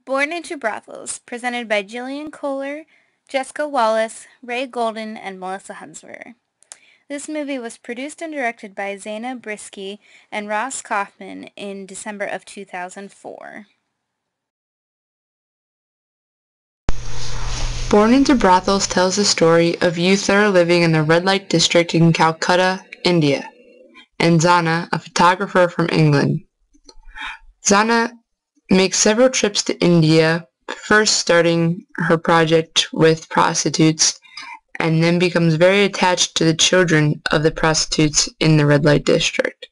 Born into Brothels, presented by Gillian Kohler, Jessica Wallace, Ray Golden, and Melissa Hunsberger. This movie was produced and directed by Zaina Brisky and Ross Kaufman in December of 2004. Born into Brothels tells the story of youth that are living in the red light district in Calcutta, India, and Zana, a photographer from England. Zana makes several trips to India, first starting her project with prostitutes, and then becomes very attached to the children of the prostitutes in the red light district.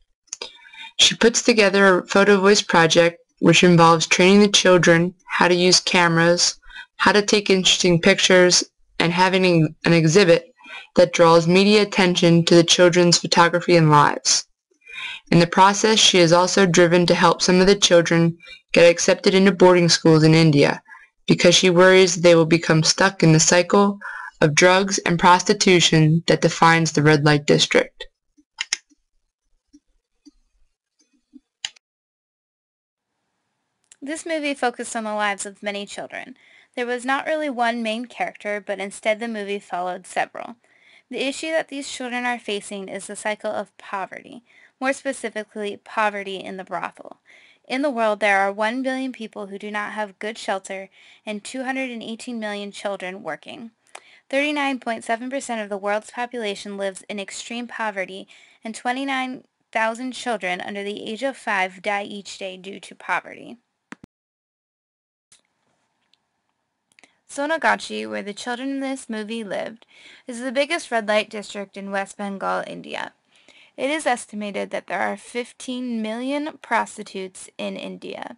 She puts together a photo voice project which involves training the children how to use cameras, how to take interesting pictures, and having an exhibit that draws media attention to the children's photography and lives. In the process, she is also driven to help some of the children get accepted into boarding schools in India because she worries they will become stuck in the cycle of drugs and prostitution that defines the red light district. This movie focused on the lives of many children. There was not really one main character, but instead the movie followed several. The issue that these children are facing is the cycle of poverty, more specifically poverty in the brothel. In the world, there are 1 billion people who do not have good shelter and 218 million children working. 39.7% of the world's population lives in extreme poverty, and 29,000 children under the age of 5 die each day due to poverty. Sonagachi, where the children in this movie lived, is the biggest red light district in West Bengal, India. It is estimated that there are 15 million prostitutes in India.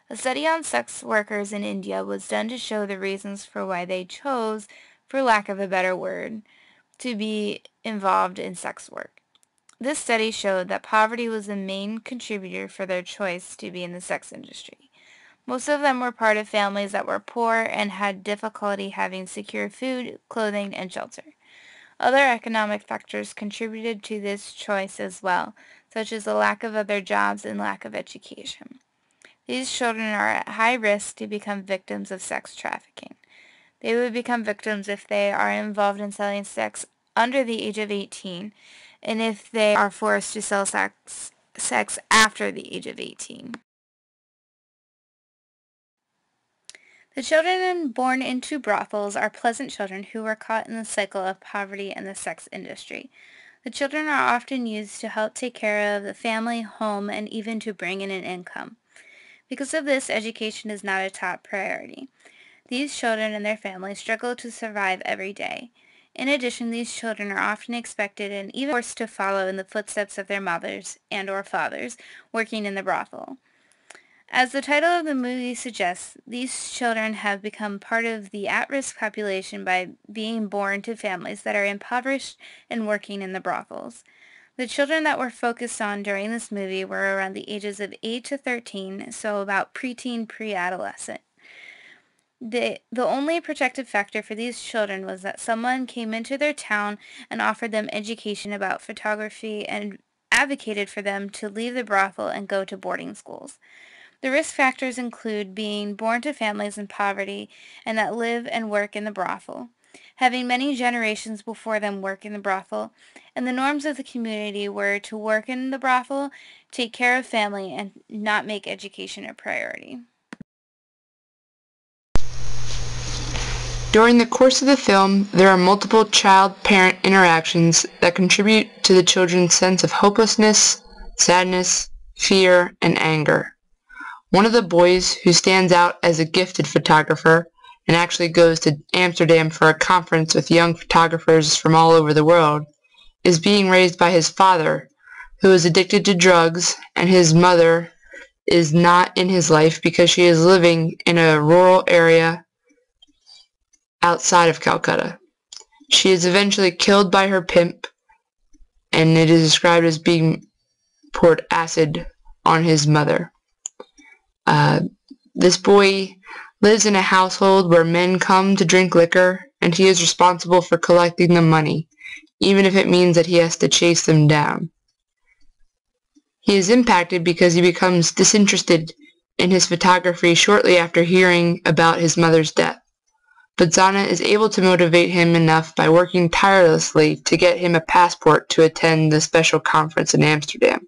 A study on sex workers in India was done to show the reasons for why they chose, for lack of a better word, to be involved in sex work. This study showed that poverty was the main contributor for their choice to be in the sex industry. Most of them were part of families that were poor and had difficulty having secure food, clothing, and shelter. Other economic factors contributed to this choice as well, such as the lack of other jobs and lack of education. These children are at high risk to become victims of sex trafficking. They would become victims if they are involved in selling sex under the age of 18, and if they are forced to sell sex after the age of 18. The children born into brothels are pleasant children who were caught in the cycle of poverty and the sex industry. The children are often used to help take care of the family, home, and even to bring in an income. Because of this, education is not a top priority. These children and their families struggle to survive every day. In addition, these children are often expected and even forced to follow in the footsteps of their mothers and or fathers working in the brothel. As the title of the movie suggests, these children have become part of the at-risk population by being born to families that are impoverished and working in the brothels. The children that were focused on during this movie were around the ages of 8 to 13, so about preteen, pre-adolescent. The only protective factor for these children was that someone came into their town and offered them education about photography and advocated for them to leave the brothel and go to boarding schools. The risk factors include being born to families in poverty and that live and work in the brothel, having many generations before them work in the brothel, and the norms of the community were to work in the brothel, take care of family, and not make education a priority. During the course of the film, there are multiple child-parent interactions that contribute to the children's sense of hopelessness, sadness, fear, and anger. One of the boys, who stands out as a gifted photographer and actually goes to Amsterdam for a conference with young photographers from all over the world, is being raised by his father, who is addicted to drugs, and his mother is not in his life because she is living in a rural area outside of Calcutta. She is eventually killed by her pimp, and it is described as being poured acid on his mother. This boy lives in a household where men come to drink liquor, and he is responsible for collecting the money, even if it means that he has to chase them down. He is impacted because he becomes disinterested in his photography shortly after hearing about his mother's death. But Zana is able to motivate him enough by working tirelessly to get him a passport to attend the special conference in Amsterdam.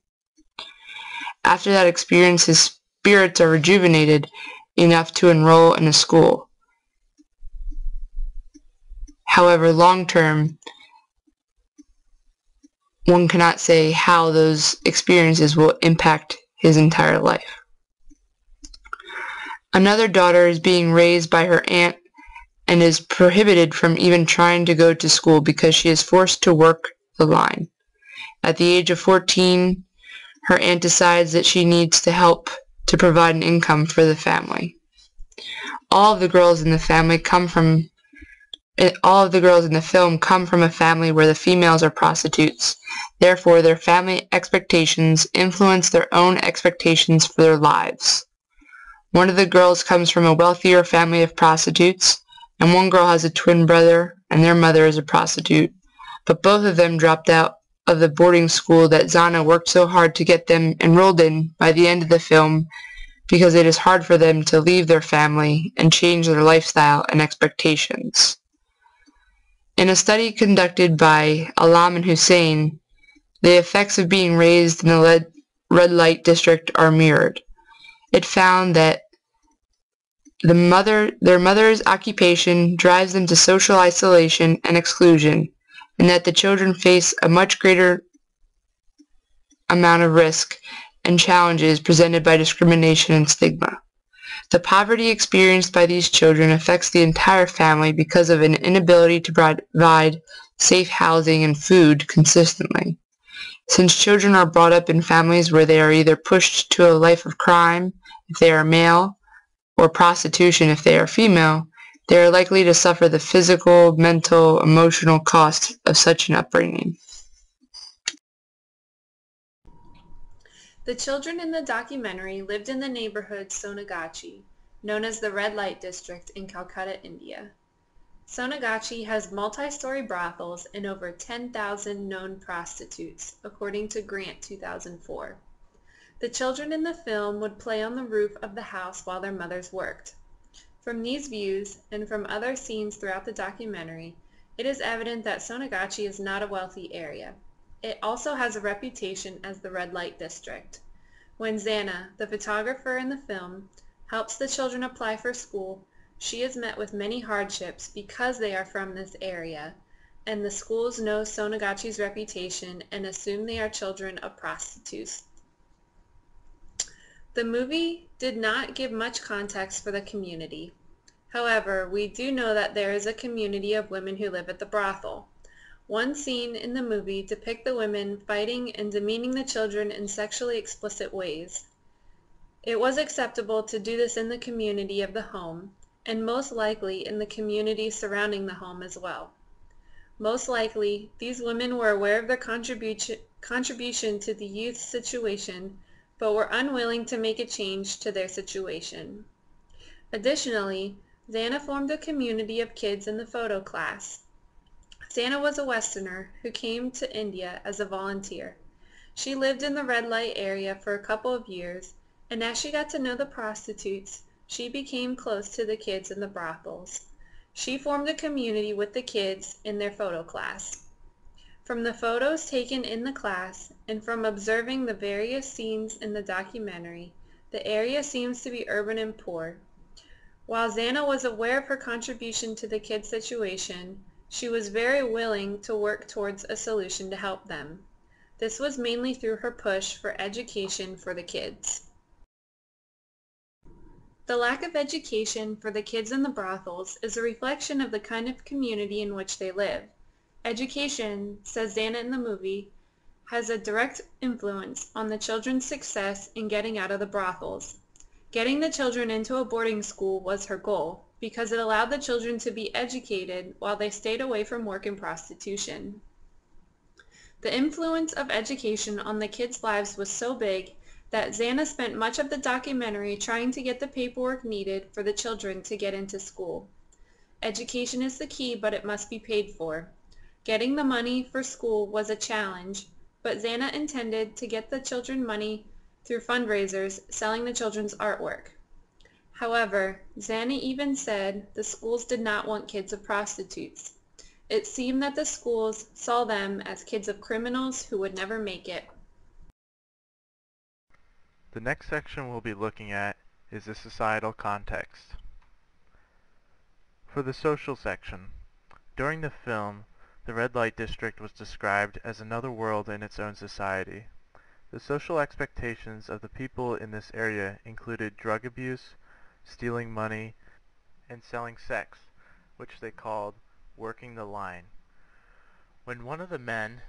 After that experience, his spirits are rejuvenated enough to enroll in a school. However, long term, one cannot say how those experiences will impact his entire life. Another daughter is being raised by her aunt and is prohibited from even trying to go to school because she is forced to work the line. At the age of 14, her aunt decides that she needs to help to provide an income for the family. All of the girls in the film come from a family where the females are prostitutes. Therefore, their family expectations influence their own expectations for their lives. One of the girls comes from a wealthier family of prostitutes, and one girl has a twin brother, and their mother is a prostitute. But both of them dropped out of the boarding school that Zana worked so hard to get them enrolled in by the end of the film, because it is hard for them to leave their family and change their lifestyle and expectations. In a study conducted by Alam and Hussein, the effects of being raised in the red light district are mirrored. It found that their mother's occupation drives them to social isolation and exclusion, and that the children face a much greater amount of risk and challenges presented by discrimination and stigma. The poverty experienced by these children affects the entire family because of an inability to provide safe housing and food consistently. Since children are brought up in families where they are either pushed to a life of crime if they are male, or prostitution if they are female, they are likely to suffer the physical, mental, emotional cost of such an upbringing. The children in the documentary lived in the neighborhood Sonagachi, known as the Red Light District in Calcutta, India. Sonagachi has multi-story brothels and over 10,000 known prostitutes, according to Grant 2004. The children in the film would play on the roof of the house while their mothers worked. From these views, and from other scenes throughout the documentary, it is evident that Sonagachi is not a wealthy area. It also has a reputation as the red light district. When Xana, the photographer in the film, helps the children apply for school, she is met with many hardships because they are from this area, and the schools know Sonagachi's reputation and assume they are children of prostitutes. The movie did not give much context for the community. However, we do know that there is a community of women who live at the brothel. One scene in the movie depicts the women fighting and demeaning the children in sexually explicit ways. It was acceptable to do this in the community of the home, and most likely in the community surrounding the home as well. Most likely, these women were aware of their contribution to the youth's situation, but were unwilling to make a change to their situation. Additionally, Xana formed a community of kids in the photo class. Xana was a Westerner who came to India as a volunteer. She lived in the red light area for a couple of years, and as she got to know the prostitutes, she became close to the kids in the brothels. She formed a community with the kids in their photo class. From the photos taken in the class, and from observing the various scenes in the documentary, the area seems to be urban and poor. While Xana was aware of her contribution to the kids' situation, she was very willing to work towards a solution to help them. This was mainly through her push for education for the kids. The lack of education for the kids in the brothels is a reflection of the kind of community in which they live. Education, says Xana in the movie, has a direct influence on the children's success in getting out of the brothels. Getting the children into a boarding school was her goal, because it allowed the children to be educated while they stayed away from work and prostitution. The influence of education on the kids' lives was so big that Xana spent much of the documentary trying to get the paperwork needed for the children to get into school. Education is the key, but it must be paid for. Getting the money for school was a challenge, but Xana intended to get the children money through fundraisers selling the children's artwork. However, Zana even said the schools did not want kids of prostitutes. It seemed that the schools saw them as kids of criminals who would never make it. The next section we'll be looking at is the societal context. For the social section, during the film, the red light district was described as another world in its own society. The social expectations of the people in this area included drug abuse, stealing money, and selling sex, which they called working the line. When one of the men,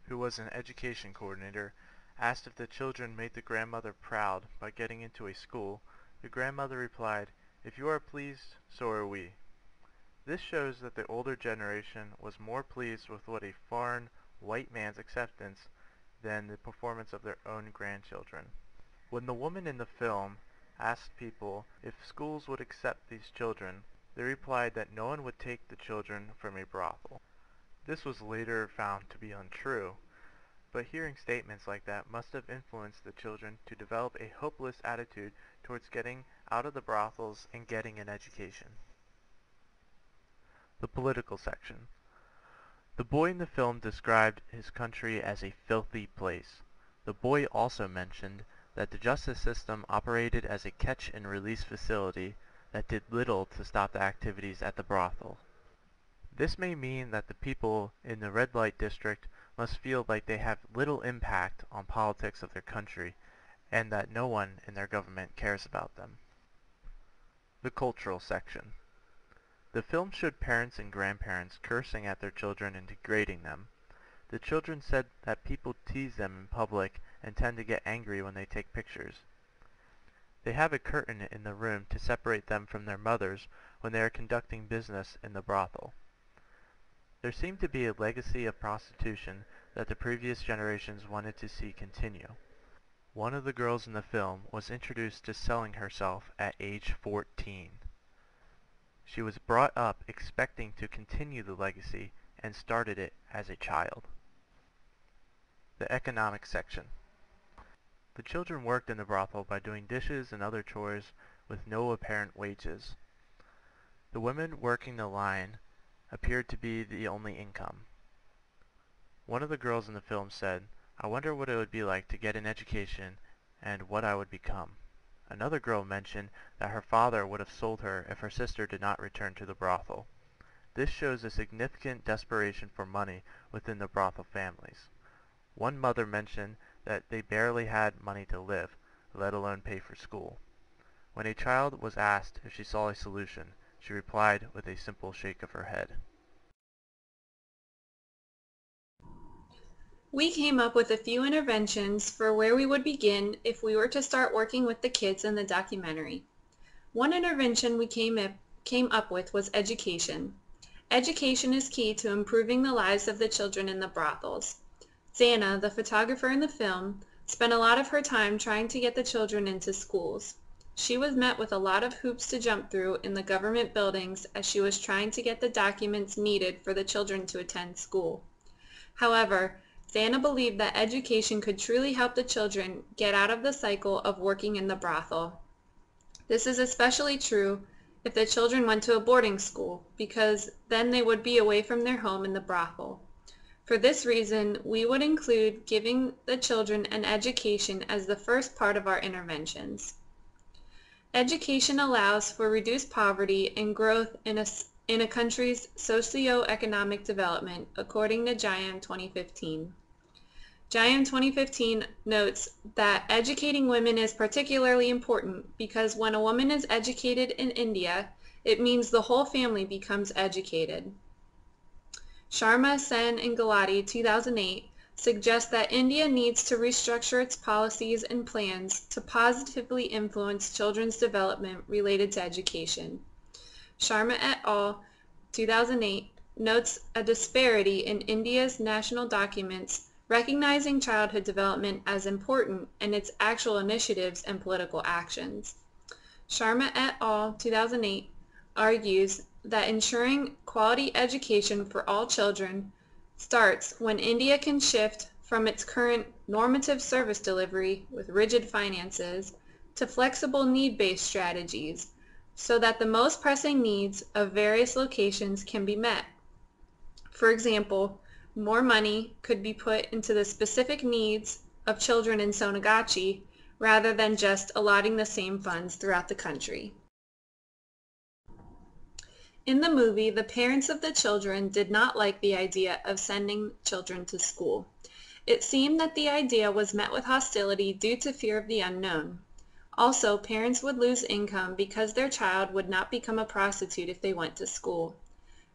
who was an education coordinator, asked if the children made the grandmother proud by getting into a school, the grandmother replied, "If you are pleased, so are we." This shows that the older generation was more pleased with what a foreign white man's acceptance than the performance of their own grandchildren. When the woman in the film asked people if schools would accept these children, they replied that no one would take the children from a brothel. This was later found to be untrue, but hearing statements like that must have influenced the children to develop a hopeless attitude towards getting out of the brothels and getting an education. The political section. The boy in the film described his country as a filthy place. The boy also mentioned that the justice system operated as a catch and release facility that did little to stop the activities at the brothel. This may mean that the people in the red light district must feel like they have little impact on politics of their country and that no one in their government cares about them. The cultural section. The film showed parents and grandparents cursing at their children and degrading them. The children said that people tease them in public and tend to get angry when they take pictures. They have a curtain in the room to separate them from their mothers when they are conducting business in the brothel. There seemed to be a legacy of prostitution that the previous generations wanted to see continue. One of the girls in the film was introduced to selling herself at age 14. She was brought up expecting to continue the legacy and started it as a child. The economic section. The children worked in the brothel by doing dishes and other chores with no apparent wages. The women working the line appeared to be the only income. One of the girls in the film said, "I wonder what it would be like to get an education and what I would become." Another girl mentioned that her father would have sold her if her sister did not return to the brothel. This shows a significant desperation for money within the brothel families. One mother mentioned that they barely had money to live, let alone pay for school. When a child was asked if she saw a solution, she replied with a simple shake of her head. We came up with a few interventions for where we would begin if we were to start working with the kids in the documentary. One intervention we came up with was education. Education is key to improving the lives of the children in the brothels. Xana, the photographer in the film, spent a lot of her time trying to get the children into schools. She was met with a lot of hoops to jump through in the government buildings as she was trying to get the documents needed for the children to attend school. However, Xana believed that education could truly help the children get out of the cycle of working in the brothel. This is especially true if the children went to a boarding school, because then they would be away from their home in the brothel. For this reason, we would include giving the children an education as the first part of our interventions. Education allows for reduced poverty and growth in a country's socio-economic development, according to JIAM 2015. JIAM 2015 notes that educating women is particularly important because when a woman is educated in India, it means the whole family becomes educated. Sharma, Sen, and Gulati, 2008, suggest that India needs to restructure its policies and plans to positively influence children's development related to education. Sharma et al., 2008, notes a disparity in India's national documents recognizing childhood development as important and its actual initiatives and political actions. Sharma et al., 2008, argues that ensuring quality education for all children starts when India can shift from its current normative service delivery with rigid finances to flexible need-based strategies so that the most pressing needs of various locations can be met. For example, more money could be put into the specific needs of children in Sonagachi rather than just allotting the same funds throughout the country. In the movie, the parents of the children did not like the idea of sending children to school. It seemed that the idea was met with hostility due to fear of the unknown. Also, parents would lose income because their child would not become a prostitute if they went to school.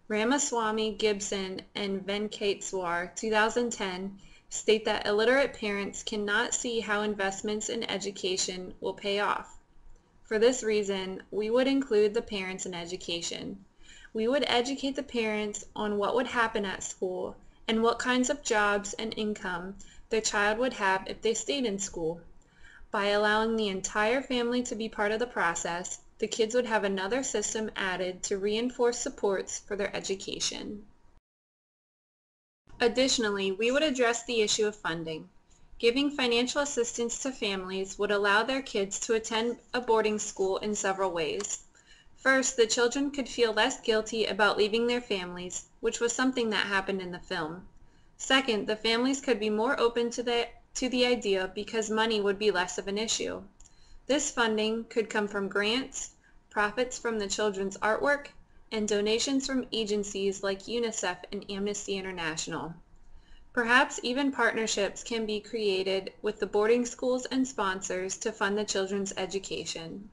Ramaswamy, Gibson, and Venkateswar, 2010, state that illiterate parents cannot see how investments in education will pay off. For this reason, we would include the parents in education. We would educate the parents on what would happen at school and what kinds of jobs and income their child would have if they stayed in school. By allowing the entire family to be part of the process, the kids would have another system added to reinforce supports for their education. Additionally, we would address the issue of funding. Giving financial assistance to families would allow their kids to attend a boarding school in several ways. First, the children could feel less guilty about leaving their families, which was something that happened in the film. Second, the families could be more open to the idea because money would be less of an issue. This funding could come from grants, profits from the children's artwork, and donations from agencies like UNICEF and Amnesty International. Perhaps even partnerships can be created with the boarding schools and sponsors to fund the children's education.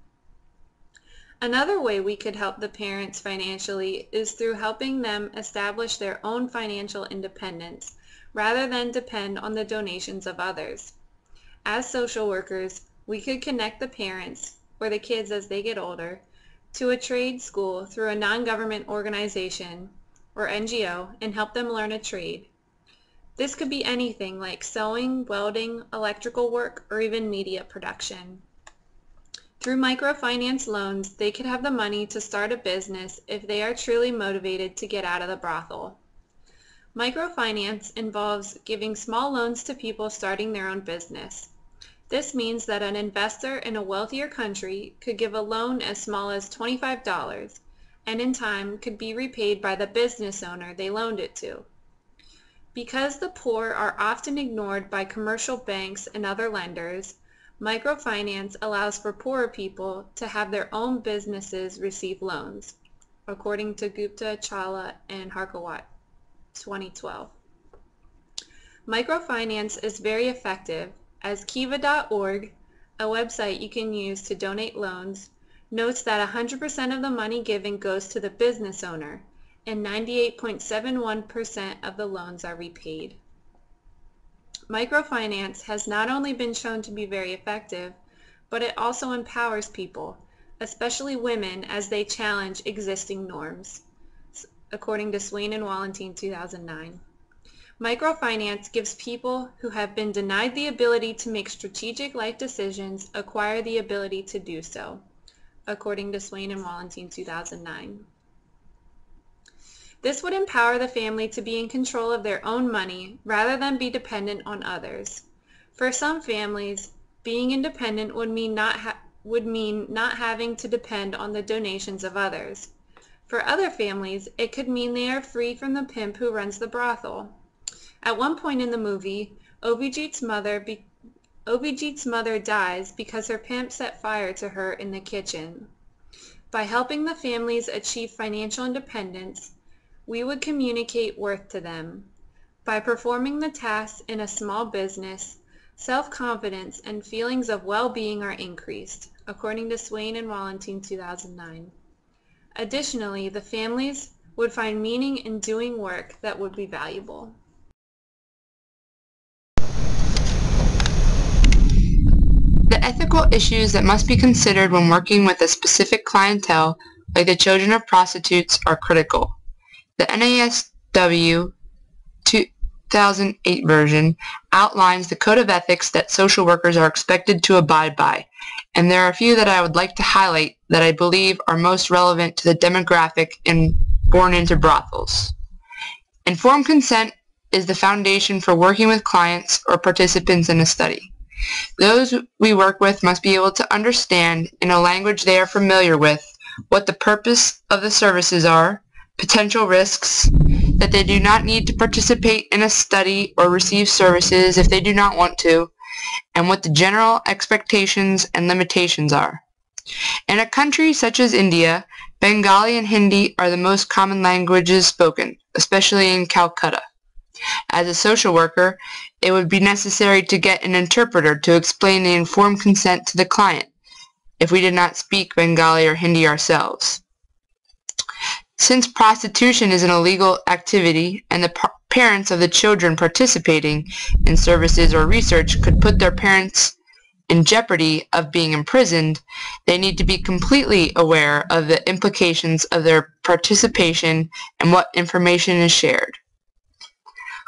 Another way we could help the parents financially is through helping them establish their own financial independence rather than depend on the donations of others. As social workers, we could connect the parents, or the kids as they get older, to a trade school through a non-government organization or NGO and help them learn a trade. This could be anything like sewing, welding, electrical work, or even media production. Through microfinance loans, they could have the money to start a business if they are truly motivated to get out of the brothel. Microfinance involves giving small loans to people starting their own business. This means that an investor in a wealthier country could give a loan as small as $25 and in time could be repaid by the business owner they loaned it to. Because the poor are often ignored by commercial banks and other lenders, microfinance allows for poorer people to have their own businesses receive loans, according to Gupta, Chawla, and Harkawat, 2012. Microfinance is very effective, as Kiva.org, a website you can use to donate loans, notes that 100% of the money given goes to the business owner, and 98.71% of the loans are repaid. Microfinance has not only been shown to be very effective, but it also empowers people, especially women, as they challenge existing norms, according to Swain and Wallentin, 2009. Microfinance gives people who have been denied the ability to make strategic life decisions acquire the ability to do so, according to Swain and Wallentin, 2009. This would empower the family to be in control of their own money rather than be dependent on others. For some families, being independent would mean not having to depend on the donations of others. For other families, it could mean they are free from the pimp who runs the brothel. At one point in the movie, Ovijit's mother dies because her pimp set fire to her in the kitchen. By helping the families achieve financial independence, we would communicate worth to them. By performing the tasks in a small business, self-confidence and feelings of well-being are increased, according to Swain and Wallentin, 2009. Additionally, the families would find meaning in doing work that would be valuable. The ethical issues that must be considered when working with a specific clientele, like the children of prostitutes, are critical. The NASW 2008 version outlines the code of ethics that social workers are expected to abide by, and there are a few that I would like to highlight that I believe are most relevant to the demographic born into brothels. Informed consent is the foundation for working with clients or participants in a study. Those we work with must be able to understand, in a language they are familiar with, what the purpose of the services are, potential risks, that they do not need to participate in a study or receive services if they do not want to, and what the general expectations and limitations are. In a country such as India, Bengali and Hindi are the most common languages spoken, especially in Calcutta. As a social worker, it would be necessary to get an interpreter to explain the informed consent to the client if we did not speak Bengali or Hindi ourselves. Since prostitution is an illegal activity and the parents of the children participating in services or research could put their parents in jeopardy of being imprisoned, they need to be completely aware of the implications of their participation and what information is shared.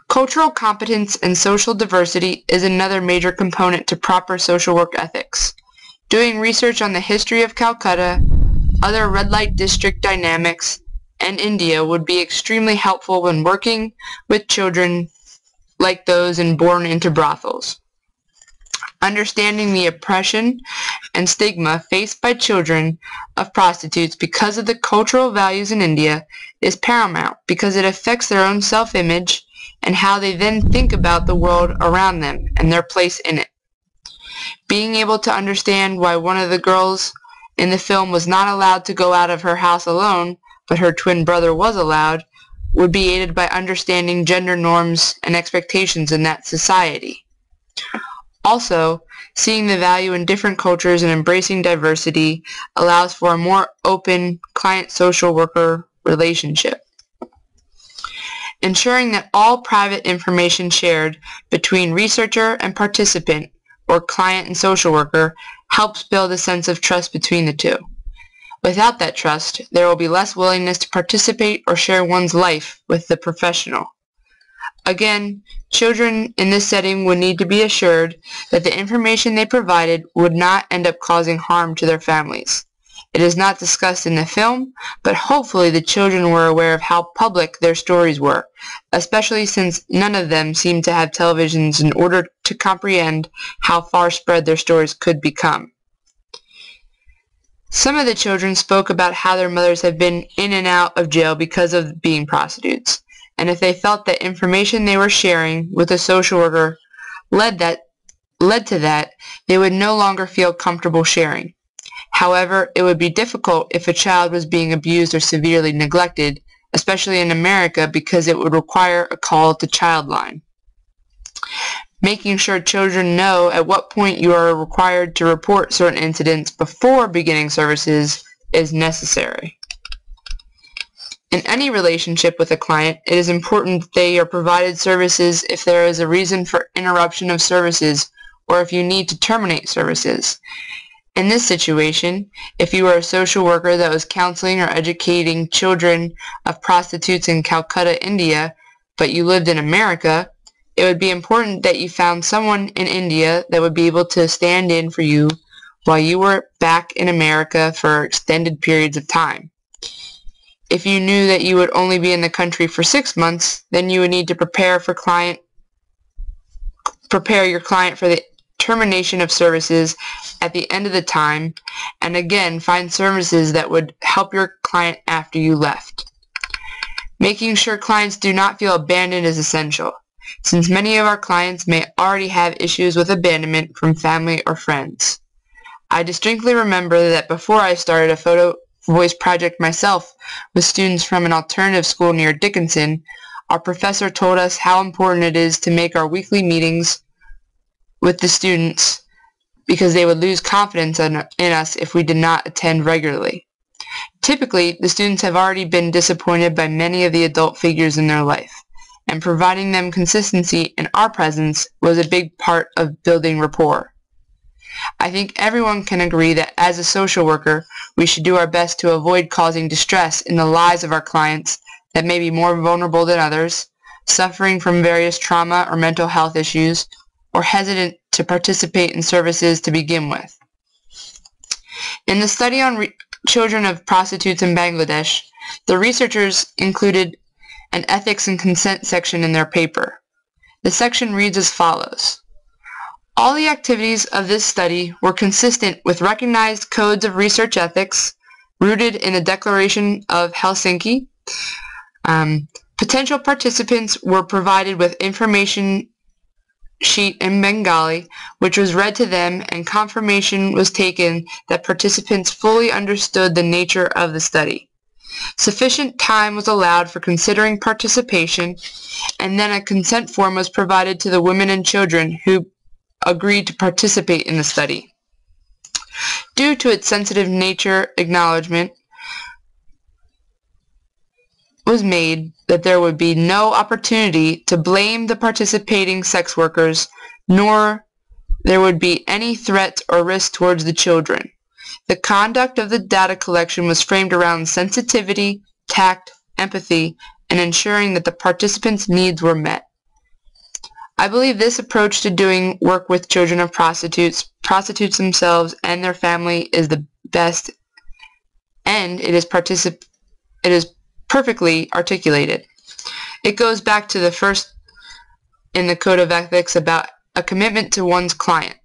Cultural competence and social diversity is another major component to proper social work ethics. Doing research on the history of Calcutta, other red light district dynamics, and India would be extremely helpful when working with children like those born into brothels. Understanding the oppression and stigma faced by children of prostitutes because of the cultural values in India is paramount because it affects their own self-image and how they then think about the world around them and their place in it. Being able to understand why one of the girls in the film was not allowed to go out of her house alone, but her twin brother was allowed, would be aided by understanding gender norms and expectations in that society. Also, seeing the value in different cultures and embracing diversity allows for a more open client-social worker relationship. Ensuring that all private information shared between researcher and participant, or client and social worker, helps build a sense of trust between the two. Without that trust, there will be less willingness to participate or share one's life with the professional. Again, children in this setting would need to be assured that the information they provided would not end up causing harm to their families. It is not discussed in the film, but hopefully the children were aware of how public their stories were, especially since none of them seemed to have televisions in order to comprehend how far spread their stories could become. Some of the children spoke about how their mothers had been in and out of jail because of being prostitutes, and if they felt that information they were sharing with a social worker led to that, they would no longer feel comfortable sharing. However, it would be difficult if a child was being abused or severely neglected, especially in America, because it would require a call to Childline. Making sure children know at what point you are required to report certain incidents before beginning services is necessary. In any relationship with a client, it is important that they are provided services if there is a reason for interruption of services or if you need to terminate services. In this situation, if you are a social worker that was counseling or educating children of prostitutes in Calcutta, India, but you lived in America, it would be important that you found someone in India that would be able to stand in for you while you were back in America for extended periods of time. If you knew that you would only be in the country for 6 months, then you would need to prepare your client for the termination of services at the end of the time, and again find services that would help your client after you left. Making sure clients do not feel abandoned is essential, since many of our clients may already have issues with abandonment from family or friends. I distinctly remember that before I started a photo voice project myself with students from an alternative school near Dickinson, our professor told us how important it is to make our weekly meetings with the students because they would lose confidence in us if we did not attend regularly. Typically, the students have already been disappointed by many of the adult figures in their life, and providing them consistency in our presence was a big part of building rapport. I think everyone can agree that as a social worker, we should do our best to avoid causing distress in the lives of our clients that may be more vulnerable than others, suffering from various trauma or mental health issues, or hesitant to participate in services to begin with. In the study on children of prostitutes in Bangladesh, the researchers included and ethics and consent section in their paper. The section reads as follows. All the activities of this study were consistent with recognized codes of research ethics rooted in the Declaration of Helsinki. Potential participants were provided with information sheet in Bengali, which was read to them, and confirmation was taken that participants fully understood the nature of the study. Sufficient time was allowed for considering participation, and then a consent form was provided to the women and children who agreed to participate in the study. Due to its sensitive nature, acknowledgement was made that there would be no opportunity to blame the participating sex workers, nor there would be any threat or risk towards the children. The conduct of the data collection was framed around sensitivity, tact, empathy, and ensuring that the participants' needs were met. I believe this approach to doing work with children of prostitutes themselves, and their family is the best, and it is perfectly articulated. It goes back to the first in the Code of Ethics about a commitment to one's client.